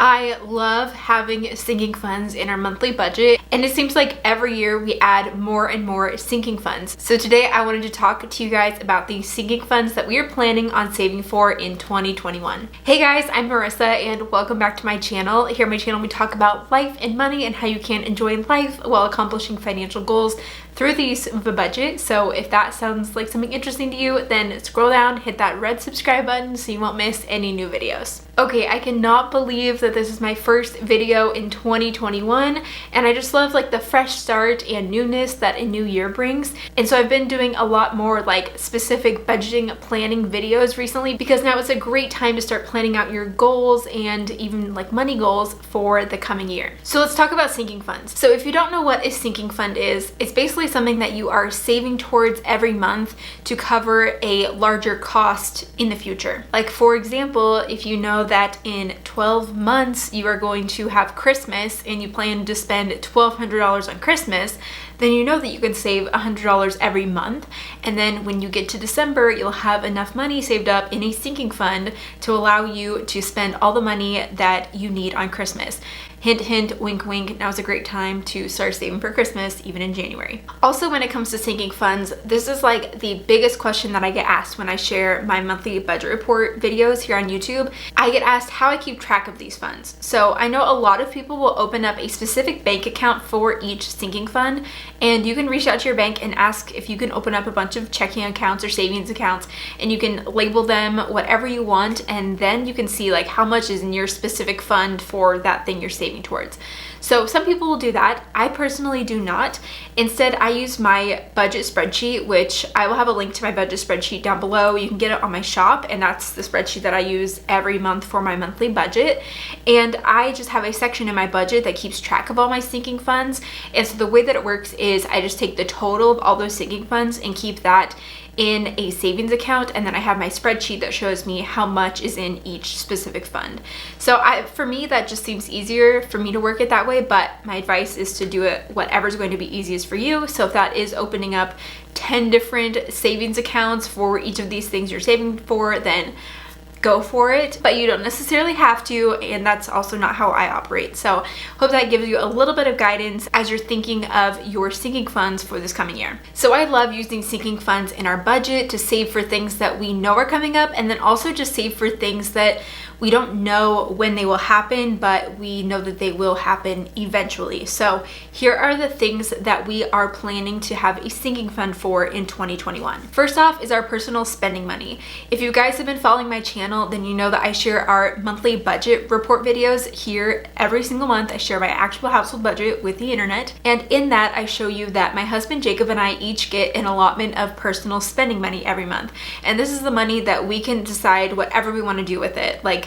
I love having sinking funds in our monthly budget, and it seems like every year we add more and more sinking funds. So today I wanted to talk to you guys about the sinking funds that we are planning on saving for in 2021. Hey guys, I'm Marissa and welcome back to my channel. Here on my channel we talk about life and money and how you can enjoy life while accomplishing financial goals through the use of a budget. So if that sounds like something interesting to you, then scroll down, hit that red subscribe button so you won't miss any new videos. Okay, I cannot believe that this is my first video in 2021, and I just love like the fresh start and newness that a new year brings. And so I've been doing a lot more like specific budgeting planning videos recently, because now it's a great time to start planning out your goals and even like money goals for the coming year. So let's talk about sinking funds. So if you don't know what a sinking fund is, it's basically something that you are saving towards every month to cover a larger cost in the future. Like for example, if you know that in 12 months you are going to have Christmas and you plan to spend $1,200 on Christmas, then you know that you can save $100 every month. And then when you get to December, you'll have enough money saved up in a sinking fund to allow you to spend all the money that you need on Christmas. Hint, hint, wink, wink, now's a great time to start saving for Christmas, even in January. Also, when it comes to sinking funds, this is like the biggest question that I get asked when I share my monthly budget report videos here on YouTube. I get asked how I keep track of these funds. So I know a lot of people will open up a specific bank account for each sinking fund, and you can reach out to your bank and ask if you can open up a bunch of checking accounts or savings accounts, and you can label them whatever you want, and then you can see like how much is in your specific fund for that thing you're saving towards. So some people will do that. I personally do not. Instead, I use my budget spreadsheet, which I will have a link to my budget spreadsheet down below. You can get it on my shop, and that's the spreadsheet that I use every month for my monthly budget. And I just have a section in my budget that keeps track of all my sinking funds. And so the way that it works is I just take the total of all those sinking funds and keep that in a savings account, and then I have my spreadsheet that shows me how much is in each specific fund. So for me, that just seems easier for me to work it that way, but my advice is to do it whatever's going to be easiest for you. So if that is opening up 10 different savings accounts for each of these things you're saving for, then go for it, but you don't necessarily have to, and that's also not how I operate. So hope that gives you a little bit of guidance as you're thinking of your sinking funds for this coming year. So I love using sinking funds in our budget to save for things that we know are coming up, and then also just save for things that we don't know when they will happen, but we know that they will happen eventually. So here are the things that we are planning to have a sinking fund for in 2021. First off is our personal spending money. If you guys have been following my channel, then you know that I share our monthly budget report videos here every single month. I share my actual household budget with the internet, and in that I show you that my husband Jacob and I each get an allotment of personal spending money every month. And this is the money that we can decide whatever we want to do with it. Like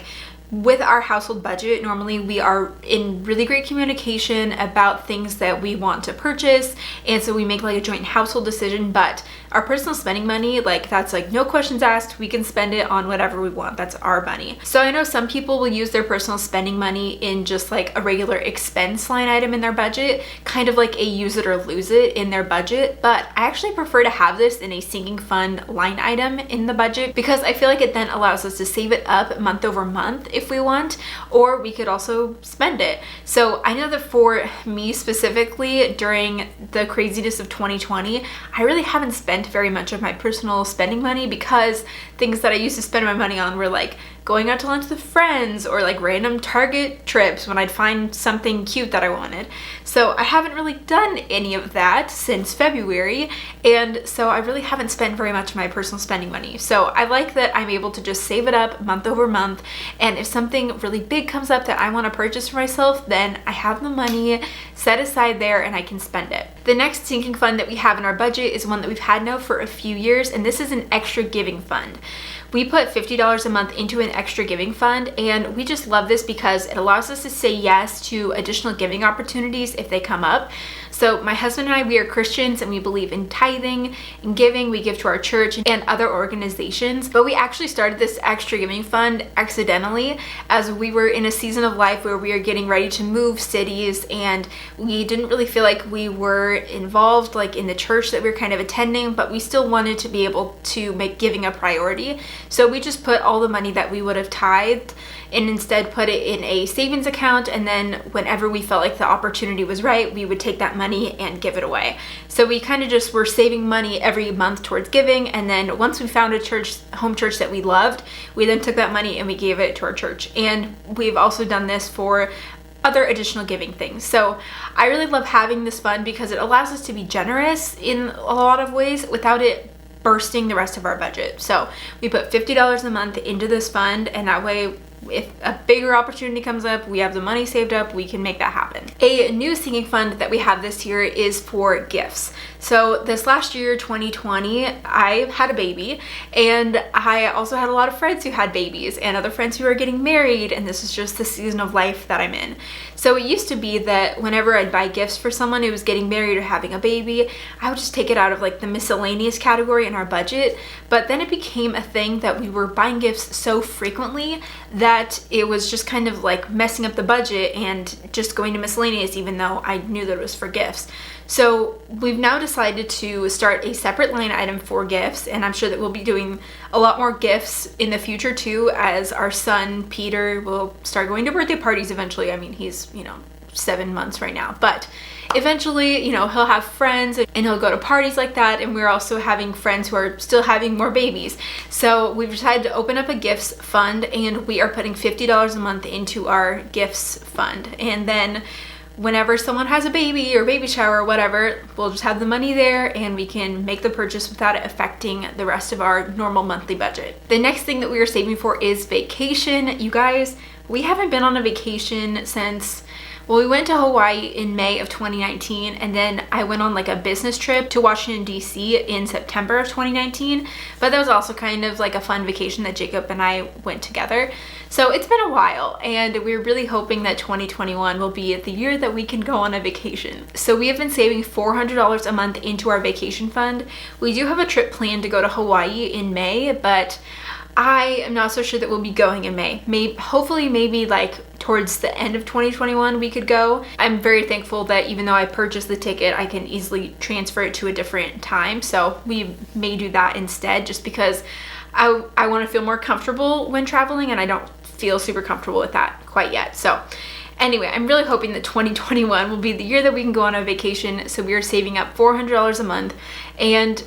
with our household budget, normally we are in really great communication about things that we want to purchase, and so we make like a joint household decision. But our personal spending money, like that's like no questions asked, we can spend it on whatever we want. That's our money. So I know some people will use their personal spending money in just like a regular expense line item in their budget, kind of like a use it or lose it in their budget, but I actually prefer to have this in a sinking fund line item in the budget, because I feel like it then allows us to save it up month over month if we want, or we could also spend it. So I know that for me specifically, during the craziness of 2020, I really haven't spent very much of my personal spending money, because things that I used to spend my money on were like going out to lunch with friends or like random Target trips when I'd find something cute that I wanted. So I haven't really done any of that since February, and so I really haven't spent very much of my personal spending money. So I like that I'm able to just save it up month over month, and if something really big comes up that I want to purchase for myself, then I have the money set aside there and I can spend it. The next sinking fund that we have in our budget is one that we've had now for a few years, and this is an extra giving fund. We put $50 a month into an extra giving fund, and we just love this because it allows us to say yes to additional giving opportunities if they come up. So my husband and I, we are Christians and we believe in tithing and giving. We give to our church and other organizations, but we actually started this extra giving fund accidentally as we were in a season of life where we are getting ready to move cities, and we didn't really feel like we were involved like in the church that we were kind of attending, but we still wanted to be able to make giving a priority. So we just put all the money that we would have tithed and instead put it in a savings account, and then whenever we felt like the opportunity was right, we would take that money and give it away. So we kind of just were saving money every month towards giving, and then once we found a church, home church that we loved, we then took that money and we gave it to our church. And we've also done this for other additional giving things. So I really love having this fund because it allows us to be generous in a lot of ways without it bursting the rest of our budget. So we put $50 a month into this fund, and that way if a bigger opportunity comes up, we have the money saved up, we can make that happen. A new singing fund that we have this year is for gifts. So this last year, 2020, I had a baby, and I also had a lot of friends who had babies and other friends who are getting married, and this is just the season of life that I'm in. So it used to be that whenever I'd buy gifts for someone who was getting married or having a baby, I would just take it out of like the miscellaneous category in our budget. But then it became a thing that we were buying gifts so frequently that it was just kind of like messing up the budget and just going to miscellaneous, even though I knew that it was for gifts. So we've now decided to start a separate line item for gifts, and I'm sure that we'll be doing a lot more gifts in the future too, as our son Peter will start going to birthday parties eventually. I mean, he's 7 months right now, but eventually he'll have friends and he'll go to parties like that, and we're also having friends who are still having more babies. So we've decided to open up a gifts fund, and we are putting $50 a month into our gifts fund, and then whenever someone has a baby or baby shower or whatever, we'll just have the money there and we can make the purchase without it affecting the rest of our normal monthly budget. The next thing that we are saving for is vacation. You guys, we haven't been on a vacation since, well, we went to Hawaii in May of 2019, and then I went on like a business trip to Washington, D.C. in September of 2019, but that was also kind of like a fun vacation that Jacob and I went together. So it's been a while, and we're really hoping that 2021 will be the year that we can go on a vacation. So we have been saving $400 a month into our vacation fund. We do have a trip planned to go to Hawaii in May, but I am not so sure that we'll be going in May. Hopefully maybe like towards the end of 2021 we could go. I'm very thankful that even though I purchased the ticket, I can easily transfer it to a different time. So we may do that instead, just because I want to feel more comfortable when traveling, and I don't feel super comfortable with that quite yet. So anyway, I'm really hoping that 2021 will be the year that we can go on a vacation. So we are saving up $400 a month, and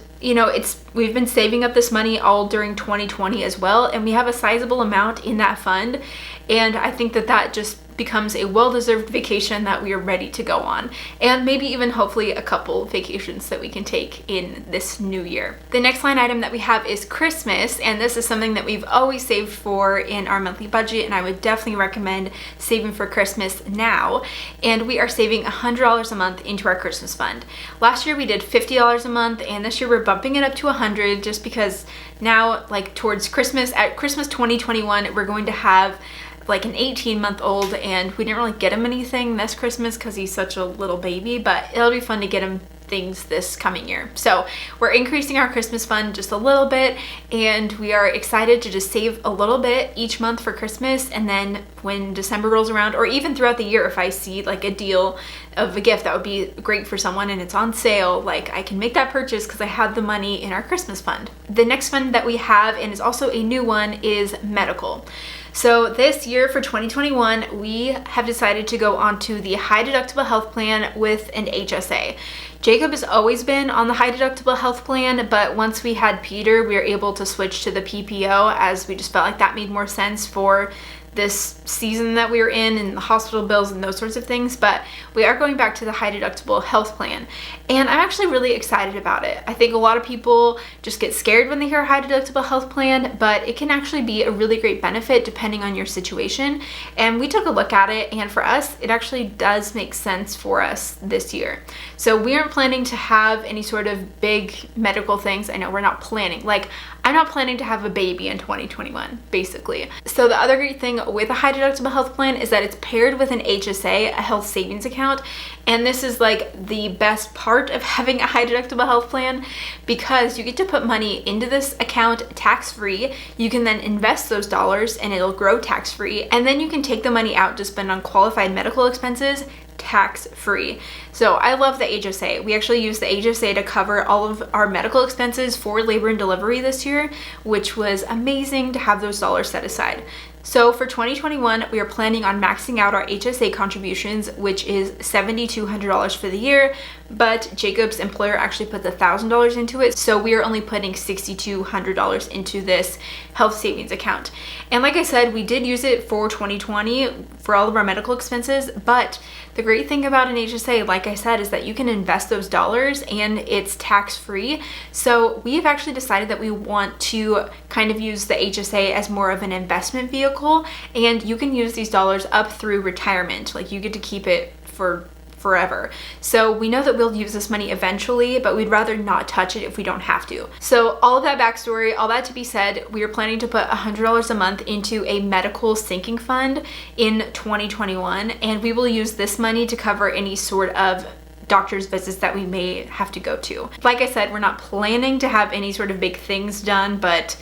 we've been saving up this money all during 2020 as well, and we have a sizable amount in that fund, and I think that that just becomes a well-deserved vacation that we are ready to go on, and maybe even hopefully a couple vacations that we can take in this new year. The next line item that we have is Christmas, and this is something that we've always saved for in our monthly budget, and I would definitely recommend saving for Christmas now. And we are saving $100 a month into our Christmas fund. Last year we did $50 a month, and this year we're bumping it up to $100, just because now, like towards Christmas, at Christmas 2021, we're going to have like an 18-month-old, and we didn't really get him anything this Christmas because he's such a little baby, but it'll be fun to get him things this coming year. So we're increasing our Christmas fund just a little bit, and we are excited to just save a little bit each month for Christmas, and then when December rolls around, or even throughout the year, if I see like a deal of a gift that would be great for someone and it's on sale, like I can make that purchase because I have the money in our Christmas fund. The next fund that we have, and is also a new one, is medical. So this year for 2021, we have decided to go onto the high deductible health plan with an HSA. Jacob has always been on the high deductible health plan, but once we had Peter, we were able to switch to the PPO, as we just felt like that made more sense for this season that we were in and the hospital bills and those sorts of things. But we are going back to the high deductible health plan, and I'm actually really excited about it. I think a lot of people just get scared when they hear high deductible health plan, but it can actually be a really great benefit depending on your situation. And we took a look at it, and for us, it actually does make sense for us this year. So we aren't planning to have any sort of big medical things. I know we're not planning. Like, I'm not planning to have a baby in 2021, basically. So the other great thing with a high deductible health plan is that it's paired with an HSA, a health savings account. And this is like the best part of having a high deductible health plan, because you get to put money into this account tax-free. You can then invest those dollars and it'll grow tax-free. And then you can take the money out to spend on qualified medical expenses tax-free. So I love the HSA. We actually used the HSA to cover all of our medical expenses for labor and delivery this year, which was amazing to have those dollars set aside. So for 2021, we are planning on maxing out our HSA contributions, which is $7,200 for the year, but Jacob's employer actually put the $1,000 into it. So we are only putting $6,200 into this health savings account. And like I said, we did use it for 2020 for all of our medical expenses, but the great thing about an HSA, like I said, is that you can invest those dollars and it's tax-free. So we've actually decided that we want to kind of use the HSA as more of an investment vehicle, and you can use these dollars up through retirement. Like, you get to keep it for forever. So we know that we'll use this money eventually, but we'd rather not touch it if we don't have to. So all of that backstory, all that to be said, we are planning to put $100 a month into a medical sinking fund in 2021, and we will use this money to cover any sort of doctor's visits that we may have to go to. Like I said, we're not planning to have any sort of big things done, but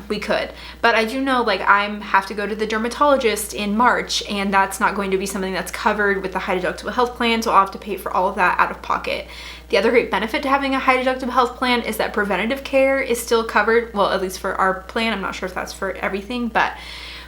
we could. But I do know, like, I have to go to the dermatologist in March, and that's not going to be something that's covered with the high deductible health plan, so I'll have to pay for all of that out of pocket. The other great benefit to having a high deductible health plan is that preventative care is still covered. Well, at least for our plan. I'm not sure if that's for everything, but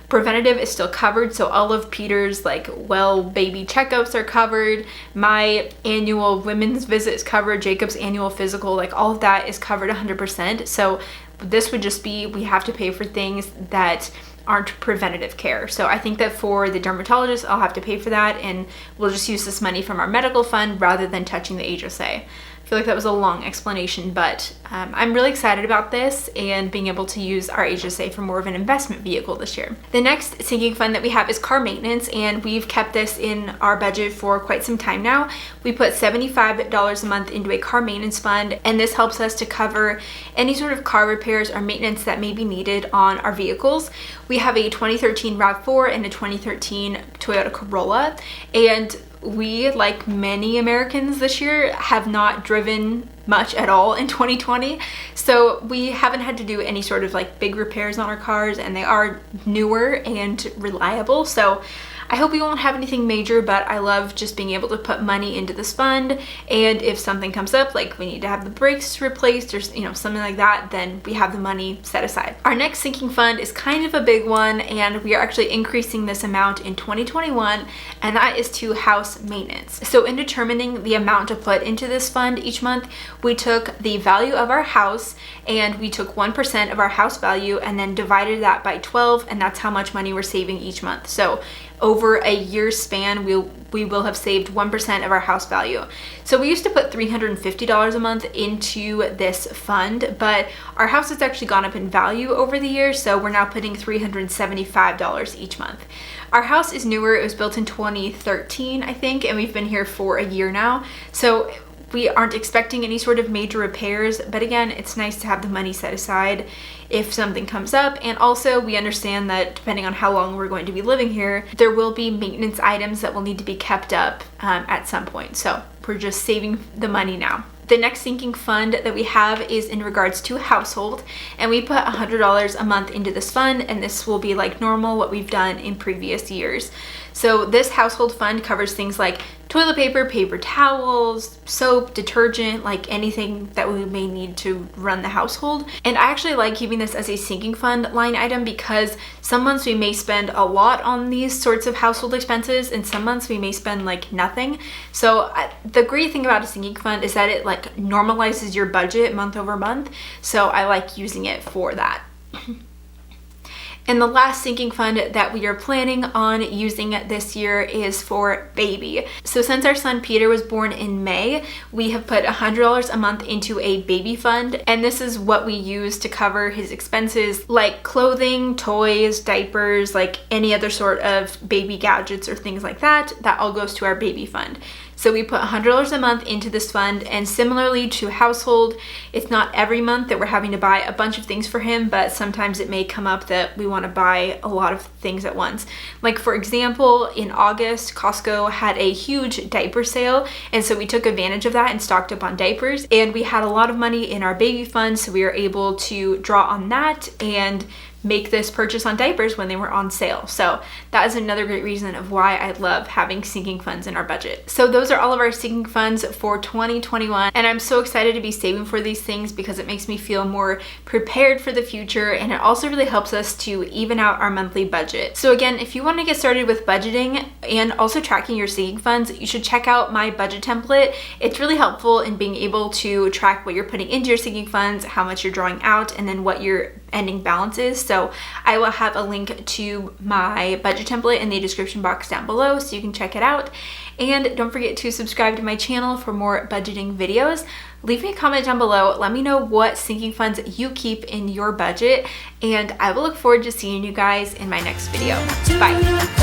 preventative is still covered. So all of Peter's like baby checkups are covered. My annual women's visit is covered. Jacob's annual physical, like all of that is covered 100%. So this would just be, we have to pay for things that aren't preventative care. So I think that for the dermatologist, I'll have to pay for that, and we'll just use this money from our medical fund rather than touching the HSA. I feel like that was a long explanation, but I'm really excited about this and being able to use our HSA for more of an investment vehicle this year. The next sinking fund that we have is car maintenance, and we've kept this in our budget for quite some time now. We put $75 a month into a car maintenance fund, and this helps us to cover any sort of car repairs or maintenance that may be needed on our vehicles. We have a 2013 RAV4 and a 2013 Toyota Corolla, and we, like many Americans this year, have not driven much at all in 2020. So we haven't had to do any sort of like big repairs on our cars, and they are newer and reliable. So I hope we won't have anything major, but I love just being able to put money into this fund. And if something comes up, like we need to have the brakes replaced or something like that, then we have the money set aside. Our next sinking fund is kind of a big one, and we are actually increasing this amount in 2021, and that is to house maintenance. So in determining the amount to put into this fund each month, we took the value of our house, and we took 1% of our house value and then divided that by 12, and that's how much money we're saving each month. So over a year's span, we will have saved 1% of our house value. So we used to put $350 a month into this fund, but our house has actually gone up in value over the years, so we're now putting $375 each month. Our house is newer. It was built in 2013, I think, and we've been here for a year now. So we aren't expecting any sort of major repairs, but again, it's nice to have the money set aside if something comes up. And also, we understand that depending on how long we're going to be living here, there will be maintenance items that will need to be kept up at some point. So we're just saving the money now. The next sinking fund that we have is in regards to household, and we put $100 a month into this fund, and this will be like normal, what we've done in previous years. So this household fund covers things like toilet paper, paper towels, soap, detergent, like anything that we may need to run the household. And I actually like keeping this as a sinking fund line item because some months we may spend a lot on these sorts of household expenses, and some months we may spend like nothing. So the great thing about a sinking fund is that it like normalizes your budget month over month. So I like using it for that. And the last sinking fund that we are planning on using this year is for baby. So since our son Peter was born in May, we have put $100 a month into a baby fund. And this is what we use to cover his expenses like clothing, toys, diapers, like any other sort of baby gadgets or things like that. That all goes to our baby fund. So we put $100 a month into this fund, and similarly to household, it's not every month that we're having to buy a bunch of things for him, but sometimes it may come up that we want to buy a lot of things at once. Like for example, in August, Costco had a huge diaper sale, and so we took advantage of that and stocked up on diapers, and we had a lot of money in our baby fund, so we were able to draw on that and make this purchase on diapers when they were on sale. So that is another great reason of why I love having sinking funds in our budget. So those are all of our sinking funds for 2021, and I'm so excited to be saving for these things because it makes me feel more prepared for the future, and it also really helps us to even out our monthly budget. So again, if you want to get started with budgeting and also tracking your sinking funds, you should check out my budget template. It's really helpful in being able to track what you're putting into your sinking funds, how much you're drawing out, and then what your ending balance is. So I will have a link to my budget template in the description box down below so you can check it out. And don't forget to subscribe to my channel for more budgeting videos. Leave me a comment down below. Let me know what sinking funds you keep in your budget, and I will look forward to seeing you guys in my next video. Bye.